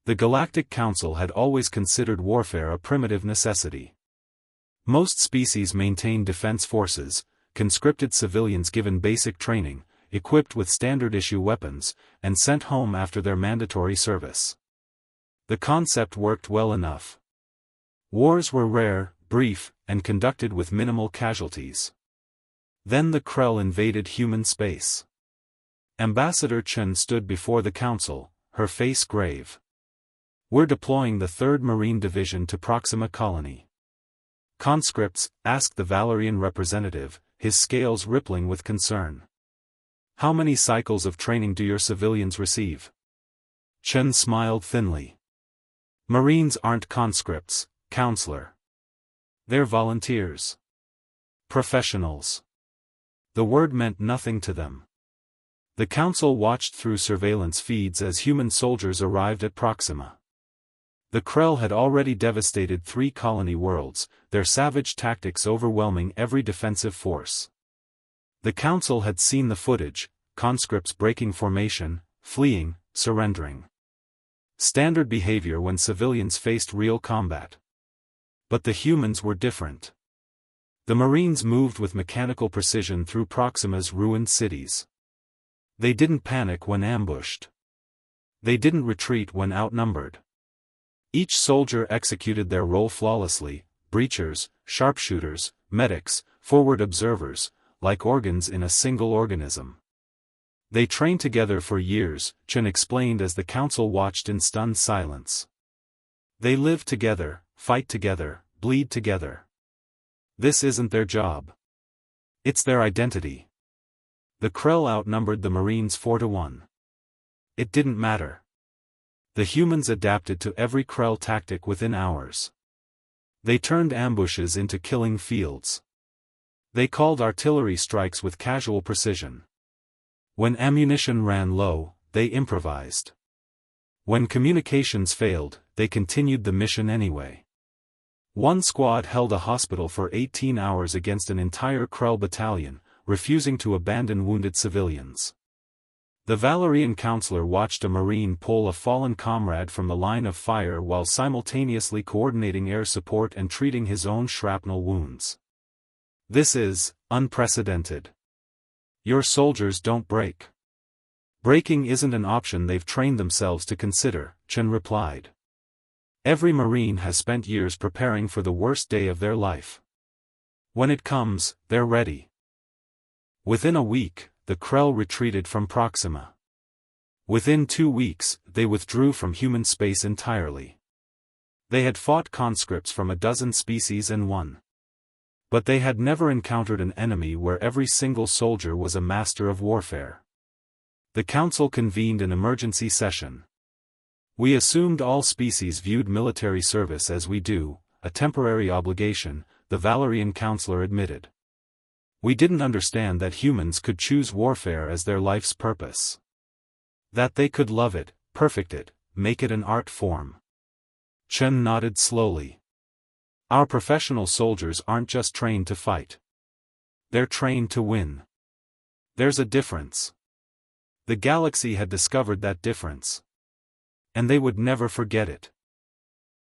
The Galactic Council had always considered warfare a primitive necessity. Most species maintained defense forces, conscripted civilians given basic training, equipped with standard-issue weapons, and sent home after their mandatory service. The concept worked well enough. Wars were rare, brief, and conducted with minimal casualties. Then the Krell invaded human space. Ambassador Chen stood before the council, her face grave. "We're deploying the 3rd Marine Division to Proxima Colony." "Conscripts?" asked the Valerian representative, his scales rippling with concern. "How many cycles of training do your civilians receive?" Chen smiled thinly. "Marines aren't conscripts, counselor. They're volunteers. Professionals." The word meant nothing to them. The council watched through surveillance feeds as human soldiers arrived at Proxima. The Krell had already devastated 3 colony worlds, their savage tactics overwhelming every defensive force. The council had seen the footage, conscripts breaking formation, fleeing, surrendering. Standard behavior when civilians faced real combat. But the humans were different. The Marines moved with mechanical precision through Proxima's ruined cities. They didn't panic when ambushed. They didn't retreat when outnumbered. Each soldier executed their role flawlessly: breachers, sharpshooters, medics, forward observers, like organs in a single organism. They trained together for years, Chen explained as the council watched in stunned silence. They live together, fight together, bleed together. This isn't their job. It's their identity. The Krell outnumbered the Marines 4-1. It didn't matter. The humans adapted to every Krell tactic within hours. They turned ambushes into killing fields. They called artillery strikes with casual precision. When ammunition ran low, they improvised. When communications failed, they continued the mission anyway. One squad held a hospital for 18 hours against an entire Krell battalion, refusing to abandon wounded civilians. The Valerian counselor watched a Marine pull a fallen comrade from the line of fire while simultaneously coordinating air support and treating his own shrapnel wounds. "This is unprecedented. Your soldiers don't break." "Breaking isn't an option they've trained themselves to consider," Chen replied. "Every Marine has spent years preparing for the worst day of their life. When it comes, they're ready." Within a week, the Krell retreated from Proxima. Within 2 weeks, they withdrew from human space entirely. They had fought conscripts from a dozen species and won. But they had never encountered an enemy where every single soldier was a master of warfare. The council convened an emergency session. "We assumed all species viewed military service as we do, a temporary obligation," the Valerian counselor admitted. "We didn't understand that humans could choose warfare as their life's purpose. That they could love it, perfect it, make it an art form." Chen nodded slowly. "Our professional soldiers aren't just trained to fight. They're trained to win. There's a difference." The galaxy had discovered that difference. And they would never forget it.